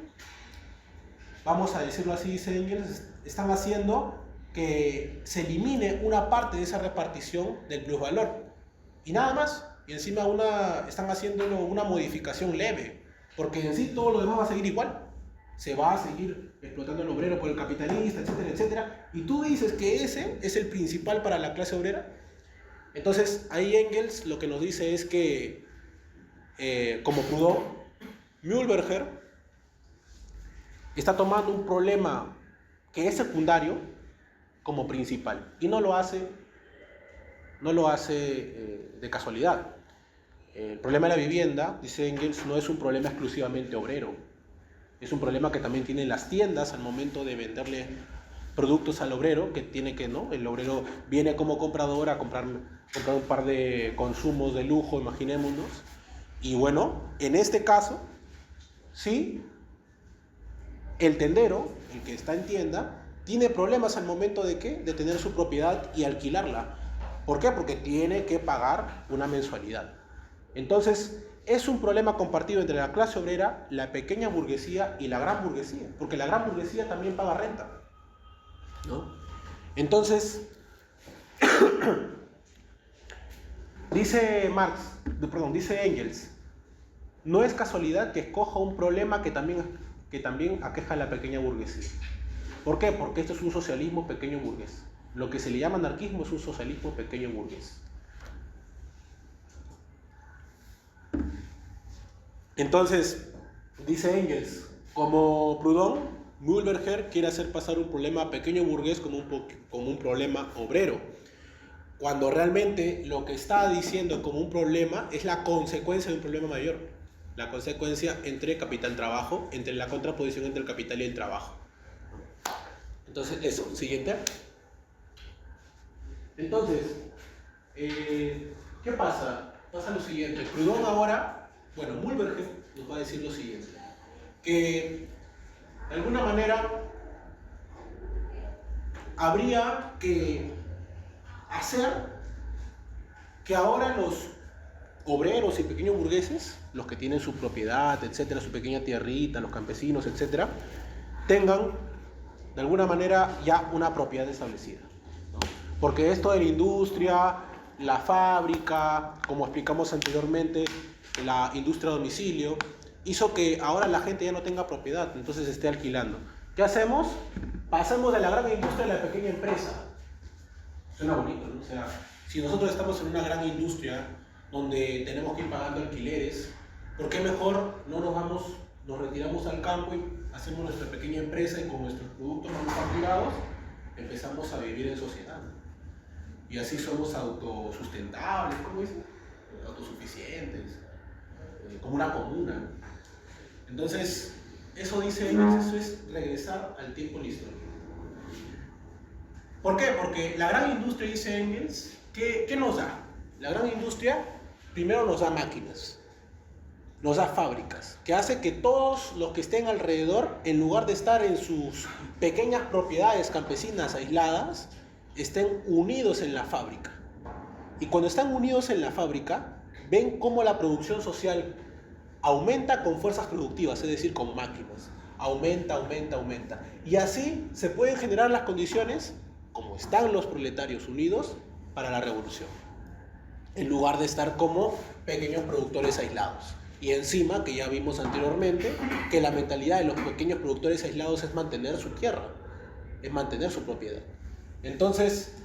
vamos a decirlo así, dice Engels, están haciendo que se elimine una parte de esa repartición del plusvalor. Y nada más, y encima están haciendo una modificación leve, porque en sí todo lo demás va a seguir igual. Se va a seguir explotando al obrero por el capitalista, etcétera, etcétera. Y tú dices que ese es el principal para la clase obrera. Entonces, ahí Engels lo que nos dice es que, como Proudhon, Mühlberger está tomando un problema que es secundario como principal. Y no lo hace de casualidad. El problema de la vivienda, dice Engels, no es un problema exclusivamente obrero. Es un problema que también tienen las tiendas al momento de venderle productos al obrero, que tiene que, ¿no? El obrero viene como comprador a comprar un par de consumos de lujo, imaginémonos. Y bueno, en este caso, sí, el tendero, el que está en tienda, tiene problemas al momento de ¿qué? De tener su propiedad y alquilarla. ¿Por qué? Porque tiene que pagar una mensualidad. Entonces, es un problema compartido entre la clase obrera, la pequeña burguesía y la gran burguesía, porque la gran burguesía también paga renta, ¿no? Entonces, dice Engels, no es casualidad que escoja un problema que también aqueja a la pequeña burguesía. ¿Por qué? Porque esto es un socialismo pequeño burgués. Lo que se le llama anarquismo es un socialismo pequeño burgués. Entonces, dice Engels, como Proudhon, Mühlberger quiere hacer pasar un problema pequeño burgués como un problema obrero, cuando realmente lo que está diciendo como un problema es la consecuencia de un problema mayor, la consecuencia entre capital-trabajo, entre la contraposición entre el capital y el trabajo. Entonces, eso, siguiente. Entonces, ¿qué pasa? Pasa lo siguiente. Proudhon ahora, Mühlberger nos va a decir lo siguiente, que de alguna manera habría que hacer que ahora los obreros y pequeños burgueses, los que tienen su propiedad, etcétera, su pequeña tierrita, los campesinos, etcétera, tengan de alguna manera ya una propiedad establecida, ¿no? Porque esto de la industria, la fábrica, como explicamos anteriormente, la industria a domicilio, hizo que ahora la gente ya no tenga propiedad, entonces esté alquilando. ¿Qué hacemos? Pasamos de la gran industria a la pequeña empresa. Suena bonito, ¿no? O sea, si nosotros estamos en una gran industria donde tenemos que ir pagando alquileres, ¿por qué mejor no nos retiramos al campo y hacemos nuestra pequeña empresa y con nuestros productos manufacturados empezamos a vivir en sociedad, ¿no? Y así somos autosustentables, ¿cómo dicen? Autosuficientes, como una comuna. Entonces, eso dice Engels, eso es regresar al tiempo en la historia. ¿Por qué? Porque la gran industria, dice Engels, ¿qué nos da? La gran industria primero nos da máquinas, nos da fábricas, que hace que todos los que estén alrededor, en lugar de estar en sus pequeñas propiedades campesinas aisladas, estén unidos en la fábrica. Y cuando están unidos en la fábrica, ven cómo la producción social aumenta con fuerzas productivas, es decir, con máquinas. Aumenta. Y así se pueden generar las condiciones, como están los proletarios unidos, para la revolución, en lugar de estar como pequeños productores aislados. Y encima, que ya vimos anteriormente, que la mentalidad de los pequeños productores aislados es mantener su tierra, es mantener su propiedad. Entonces,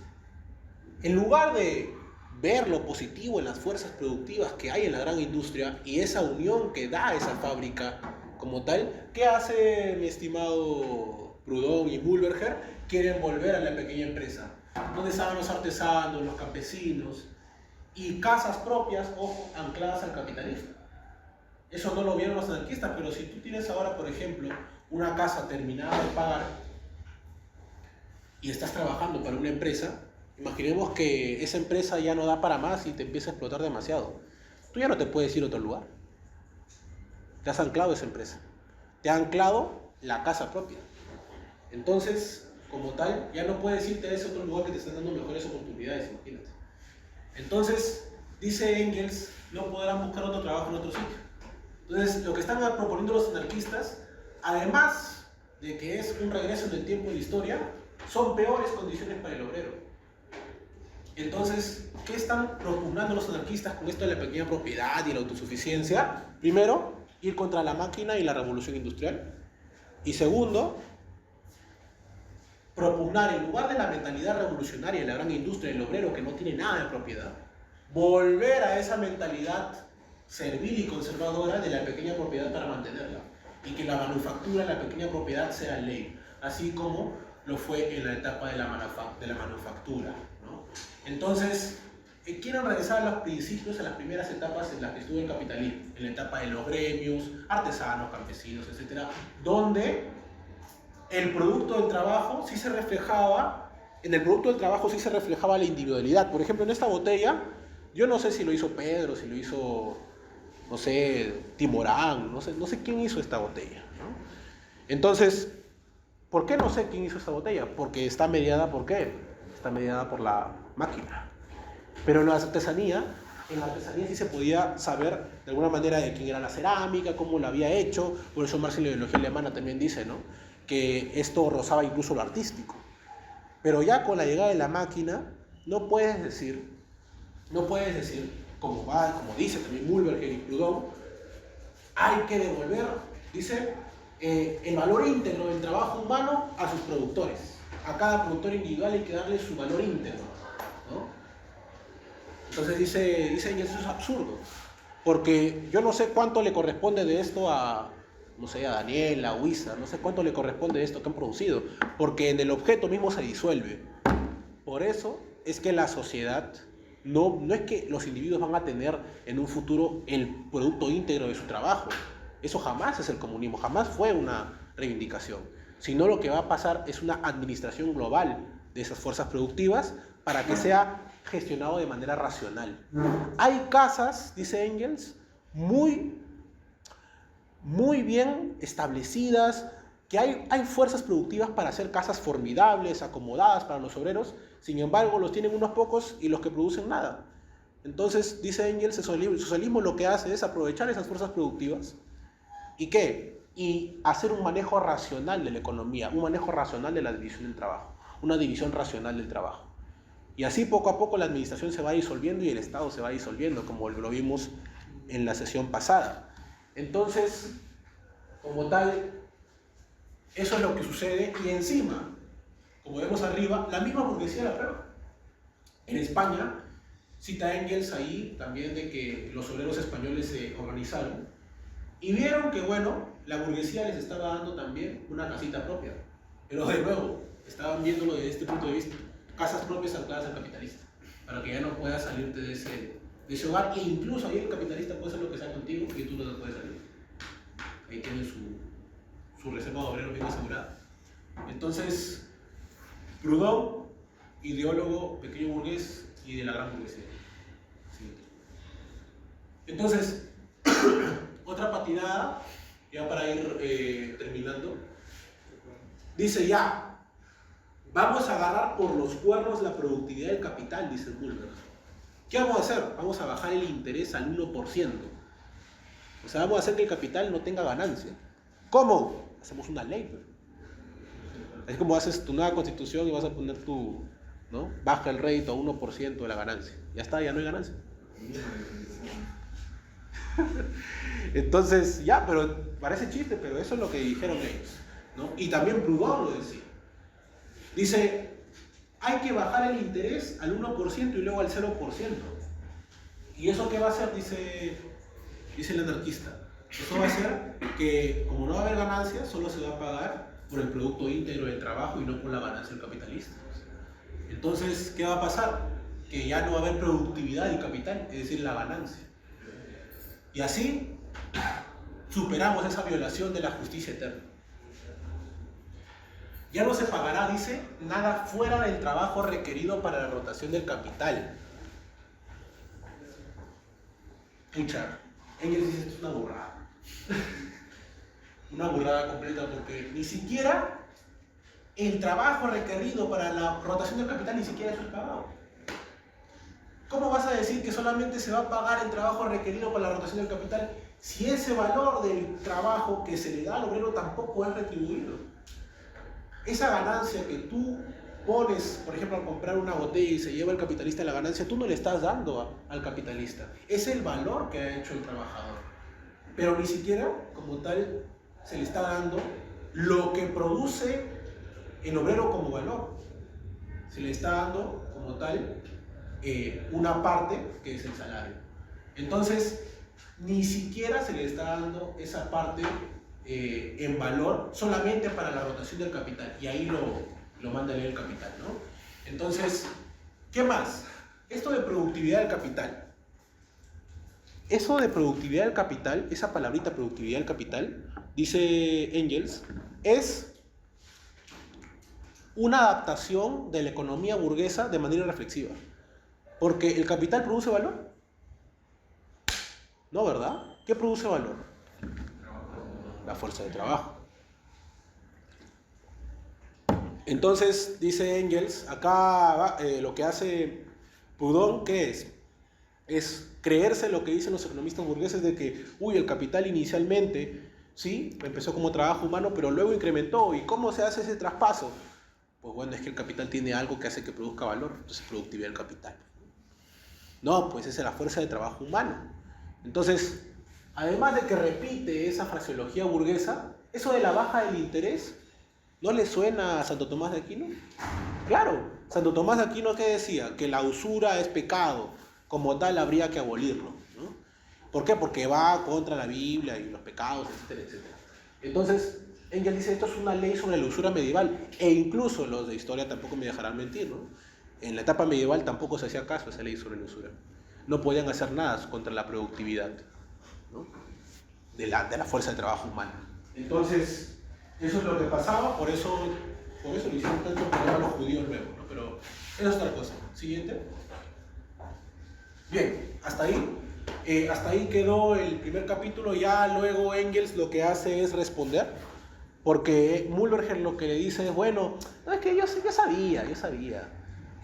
en lugar de ver lo positivo en las fuerzas productivas que hay en la gran industria y esa unión que da esa fábrica como tal, ¿qué hace mi estimado Proudhon y Mühlberger? Quieren volver a la pequeña empresa, donde estaban los artesanos, los campesinos, y casas propias, ojo, ancladas al capitalismo. Eso no lo vieron los anarquistas, pero si tú tienes ahora, por ejemplo, una casa terminada de pagar y estás trabajando para una empresa, imaginemos que esa empresa ya no da para más y te empieza a explotar demasiado. Tú ya no te puedes ir a otro lugar. Te has anclado a esa empresa. Te ha anclado la casa propia. Entonces, como tal, ya no puedes irte a ese otro lugar que te están dando mejores oportunidades, imagínate. Entonces, dice Engels, no podrán buscar otro trabajo en otro sitio. Entonces, lo que están proponiendo los anarquistas, además de que es un regreso en el tiempo y la historia, son peores condiciones para el obrero. Entonces, ¿qué están propugnando los anarquistas con esto de la pequeña propiedad y la autosuficiencia? Primero, ir contra la máquina y la revolución industrial. Y segundo, propugnar, en lugar de la mentalidad revolucionaria de la gran industria del obrero que no tiene nada de propiedad, volver a esa mentalidad servil y conservadora de la pequeña propiedad para mantenerla, y que la manufactura, la pequeña propiedad sea ley, así como lo fue en la etapa de la manufactura, ¿no? Entonces, quieren regresar a los principios, a las primeras etapas en las que estuvo el capitalismo, en la etapa de los gremios, artesanos, campesinos, etc., donde el producto del trabajo sí se reflejaba, en el producto del trabajo sí se reflejaba la individualidad. Por ejemplo, en esta botella, yo no sé si lo hizo Pedro, si lo hizo, no sé, Timorán, no sé quién hizo esta botella, ¿no? Entonces, ¿por qué no sé quién hizo esta botella? Porque está mediada, ¿por qué? Está mediada por la máquina. Pero en la artesanía sí se podía saber de alguna manera de quién era la cerámica, cómo la había hecho. Por eso Marx en la ideología alemana también dice, ¿no?, que esto rozaba incluso lo artístico. Pero ya con la llegada de la máquina, no puedes decir, como dice también Mühlberger y Proudhon, hay que devolver, dice, el valor íntegro del trabajo humano a sus productores. A cada productor individual hay que darle su valor íntegro, ¿no? Entonces dice Engels, eso es absurdo, porque yo no sé cuánto le corresponde de esto a, no sé, a Daniel, a Huiza, no sé cuánto le corresponde de esto que han producido, porque en el objeto mismo se disuelve. Por eso es que la sociedad, no es que los individuos van a tener en un futuro el producto íntegro de su trabajo. Eso jamás es el comunismo, jamás fue una reivindicación, sino lo que va a pasar es una administración global de esas fuerzas productivas para que sea gestionado de manera racional. Hay casas, dice Engels, muy bien establecidas, que hay fuerzas productivas para hacer casas formidables, acomodadas para los obreros, sin embargo los tienen unos pocos y los que producen nada. Entonces, dice Engels, el socialismo lo que hace es aprovechar esas fuerzas productivas y ¿qué? Y hacer un manejo racional de la economía, un manejo racional de la división del trabajo, una división racional del trabajo. Y así poco a poco la administración se va disolviendo y el Estado se va disolviendo, como lo vimos en la sesión pasada. Entonces, como tal, eso es lo que sucede y encima, como vemos arriba, la misma burguesía la prueba. En España, cita Engels ahí también de que los obreros españoles se organizaron y vieron que, bueno, la burguesía les estaba dando también una casita propia. Pero de nuevo, estaban viéndolo desde este punto de vista, casas propias ancladas al capitalista, para que ya no puedas salirte de ese hogar, e incluso ahí el capitalista puede hacer lo que sea contigo y tú no te puedes salir. Ahí tiene su reserva de obreros bien asegurada. Entonces, Proudhon, ideólogo pequeño burgués y de la gran burguesía. Sí. Entonces, otra patinada, ya para ir terminando, dice ya, vamos a agarrar por los cuernos la productividad del capital, dice Mühlberger. ¿Qué vamos a hacer? Vamos a bajar el interés al 1%. O sea, vamos a hacer que el capital no tenga ganancia. ¿Cómo? Hacemos una ley. Es como haces tu nueva constitución y vas a poner ¿no? Baja el rédito a 1% de la ganancia. Ya está, ya no hay ganancia. Entonces, ya, pero parece chiste, pero eso es lo que dijeron ellos, ¿no? Y también Proudhon lo decía. Dice, hay que bajar el interés al 1% y luego al 0%. ¿Y eso qué va a hacer? Dice el anarquista. Eso va a hacer que, como no va a haber ganancias, solo se va a pagar por el producto íntegro del trabajo y no por la ganancia del capitalista. Entonces, ¿qué va a pasar? Que ya no va a haber productividad del capital, es decir, la ganancia. Y así superamos esa violación de la justicia eterna. Ya no se pagará, dice, nada fuera del trabajo requerido para la rotación del capital. Pucha, Engels dice esto es una burrada. Una burrada completa, porque ni siquiera el trabajo requerido para la rotación del capital ni siquiera eso es pagado. ¿Cómo vas a decir que solamente se va a pagar el trabajo requerido para la rotación del capital si ese valor del trabajo que se le da al obrero tampoco es retribuido? Esa ganancia que tú pones, por ejemplo, al comprar una botella y se lleva el capitalista la ganancia, tú no le estás dando al capitalista. Es el valor que ha hecho el trabajador. Pero ni siquiera, como tal, se le está dando lo que produce el obrero como valor. Se le está dando, como tal, una parte que es el salario. Entonces, ni siquiera se le está dando esa parte en valor solamente para la rotación del capital. Y ahí lo manda a leer el capital, ¿no? Entonces, ¿qué más? Esto de productividad del capital. Eso de productividad del capital, esa palabrita productividad del capital, dice Engels, es una adaptación de la economía burguesa de manera reflexiva. Porque el capital produce valor. No, ¿verdad? ¿Qué produce valor? La fuerza de trabajo. Entonces, dice Engels, acá lo que hace Proudhon, ¿qué es? Es creerse lo que dicen los economistas burgueses de que, el capital inicialmente, sí, empezó como trabajo humano, pero luego incrementó. ¿Y cómo se hace ese traspaso? Pues bueno, es que el capital tiene algo que hace que produzca valor, entonces productividad del capital. No, pues esa es la fuerza de trabajo humano. Entonces, además de que repite esa fraseología burguesa, eso de la baja del interés, ¿no le suena a Santo Tomás de Aquino? Claro, Santo Tomás de Aquino, ¿qué decía? Que la usura es pecado, como tal habría que abolirlo, ¿no? ¿Por qué? Porque va contra la Biblia y los pecados, etcétera, etcétera. Entonces, Engels dice, esto es una ley sobre la usura medieval, e incluso los de historia tampoco me dejarán mentir, ¿no? En la etapa medieval tampoco se hacía caso a esa ley sobre la usura. No podían hacer nada contra la productividad, ¿no? de la fuerza de trabajo humana. Entonces, eso es lo que pasaba, por eso le hicieron tanto problema a los judíos luego, ¿no? Pero eso es otra cosa. Siguiente. Bien, hasta ahí quedó el primer capítulo. Ya luego Engels lo que hace es responder, porque Mühlberger lo que le dice es, bueno, no, es que yo sabía.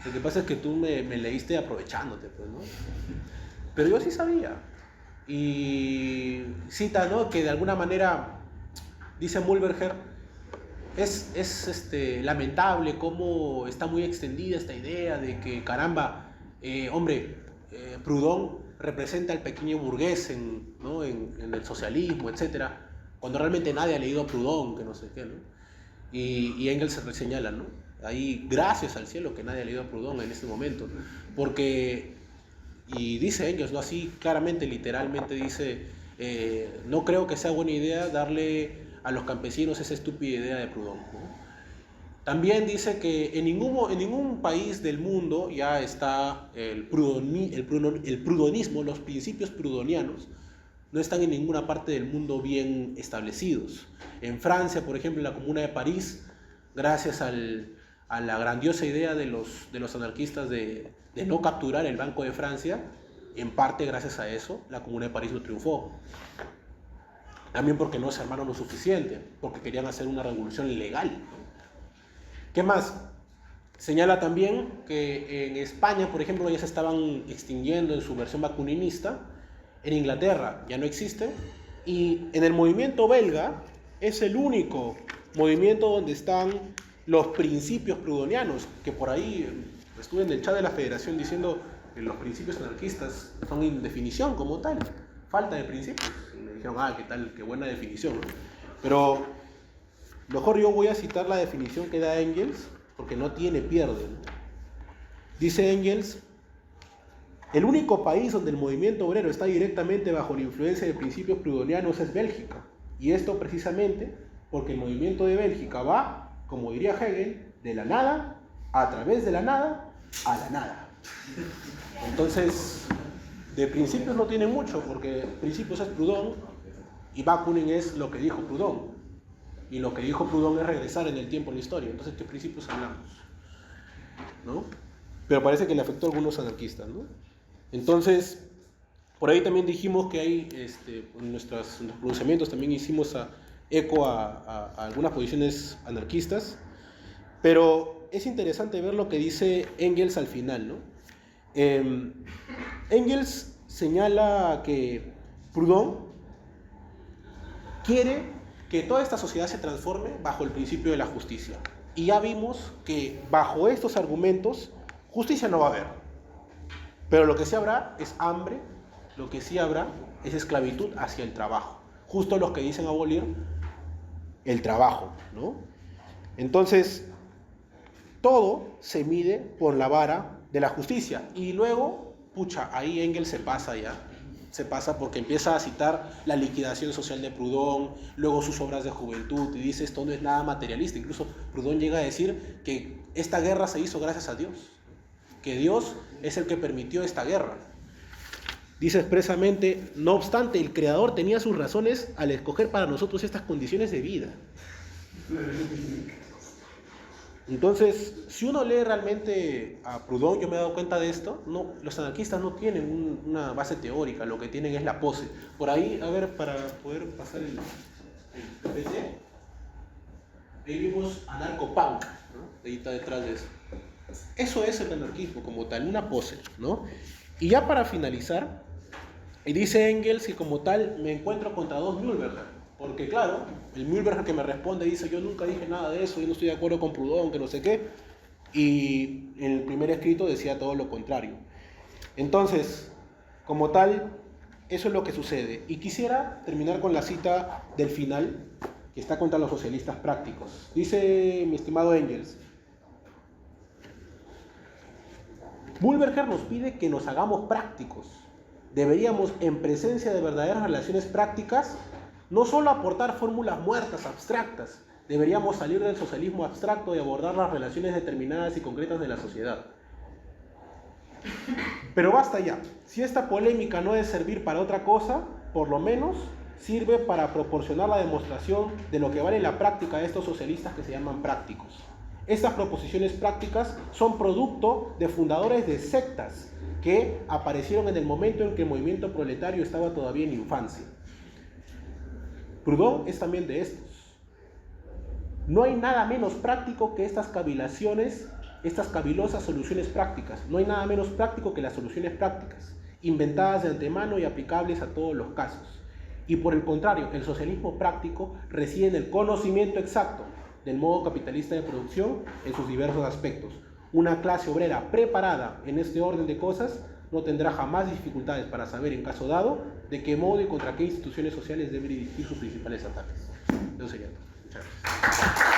Lo que pasa es que tú me leíste aprovechándote, pues, ¿no? Pero yo sí sabía. Y cita, ¿no?, que de alguna manera, dice Mühlberger, es lamentable cómo está muy extendida esta idea de que, caramba, Proudhon representa al pequeño burgués en el socialismo, etc., cuando realmente nadie ha leído a Proudhon, que no sé qué, ¿no? Y Engels se señala, ¿no? Ahí, gracias al cielo que nadie ha leído a Proudhon en este momento, porque, y dice Engels, ¿no?, así claramente, literalmente dice, no creo que sea buena idea darle a los campesinos esa estúpida idea de Proudhon, ¿no? También dice que en ningún país del mundo ya está el prudonismo, los principios prudonianos no están en ninguna parte del mundo bien establecidos. En Francia, por ejemplo, en la Comuna de París, gracias a la grandiosa idea de los anarquistas de no capturar el Banco de Francia, en parte gracias a eso, la Comuna de París no triunfó. También porque no se armaron lo suficiente, porque querían hacer una revolución legal. ¿Qué más? Señala también que en España, por ejemplo, ya se estaban extinguiendo en su versión bakuninista. En Inglaterra ya no existe. Y en el movimiento belga es el único movimiento donde están los principios proudhonianos, que por ahí estuve en el chat de la federación diciendo que los principios anarquistas son indefinición como tal, falta de principios. Y me dijeron, qué tal, qué buena definición, ¿no? Pero mejor yo voy a citar la definición que da Engels, porque no tiene pierde, ¿no? Dice Engels, el único país donde el movimiento obrero está directamente bajo la influencia de principios proudhonianos es Bélgica. Y esto precisamente porque el movimiento de Bélgica va, como diría Hegel, de la nada, a través de la nada, a la nada. Entonces, de principios no tiene mucho, porque principios es Proudhon, y Bakunin es lo que dijo Proudhon. Y lo que dijo Proudhon es regresar en el tiempo en la historia. Entonces, ¿qué principios hablamos? ¿No? Pero parece que le afectó a algunos anarquistas, ¿no? Entonces, por ahí también dijimos que hay, en nuestros pronunciamientos también hicimos eco a algunas posiciones anarquistas, pero es interesante ver lo que dice Engels al final, ¿no? Engels señala que Proudhon quiere que toda esta sociedad se transforme bajo el principio de la justicia. Y ya vimos que bajo estos argumentos, justicia no va a haber. Pero lo que sí habrá es hambre, lo que sí habrá es esclavitud hacia el trabajo. Justo los que dicen abolir el trabajo, ¿no? Entonces, todo se mide por la vara de la justicia. Y luego, ahí Engels se pasa porque empieza a citar la liquidación social de Proudhon, luego sus obras de juventud, y dice esto no es nada materialista. Incluso Proudhon llega a decir que esta guerra se hizo gracias a Dios, que Dios es el que permitió esta guerra. Dice expresamente, no obstante, el Creador tenía sus razones al escoger para nosotros estas condiciones de vida. Entonces, si uno lee realmente a Proudhon, yo me he dado cuenta de esto, no, los anarquistas no tienen una base teórica, lo que tienen es la pose. Por ahí, a ver, para poder pasar el PC, ahí vimos anarcopunk, ¿no? Ahí está detrás de eso. Eso es el anarquismo como tal, una pose, ¿no? Y ya para finalizar, y dice Engels que como tal me encuentro contra dos Mühlberger. Porque claro, el Mühlberger que me responde dice, yo nunca dije nada de eso, yo no estoy de acuerdo con Proudhon, que no sé qué. Y en el primer escrito decía todo lo contrario. Entonces, como tal, eso es lo que sucede. Y quisiera terminar con la cita del final, que está contra los socialistas prácticos. Dice mi estimado Engels, Mühlberger nos pide que nos hagamos prácticos. Deberíamos, en presencia de verdaderas relaciones prácticas, no solo aportar fórmulas muertas, abstractas, deberíamos salir del socialismo abstracto y abordar las relaciones determinadas y concretas de la sociedad. Pero basta ya, si esta polémica no debe servir para otra cosa, por lo menos sirve para proporcionar la demostración de lo que vale la práctica de estos socialistas que se llaman prácticos. Estas proposiciones prácticas son producto de fundadores de sectas que aparecieron en el momento en que el movimiento proletario estaba todavía en infancia. Proudhon es también de estos. No hay nada menos práctico que estas cavilaciones, estas cavilosas soluciones prácticas. No hay nada menos práctico que las soluciones prácticas, inventadas de antemano y aplicables a todos los casos. Y por el contrario, el socialismo práctico reside en el conocimiento exacto del modo capitalista de producción en sus diversos aspectos. Una clase obrera preparada en este orden de cosas no tendrá jamás dificultades para saber, en caso dado, de qué modo y contra qué instituciones sociales debe dirigir sus principales ataques. Eso sería todo. Muchas gracias.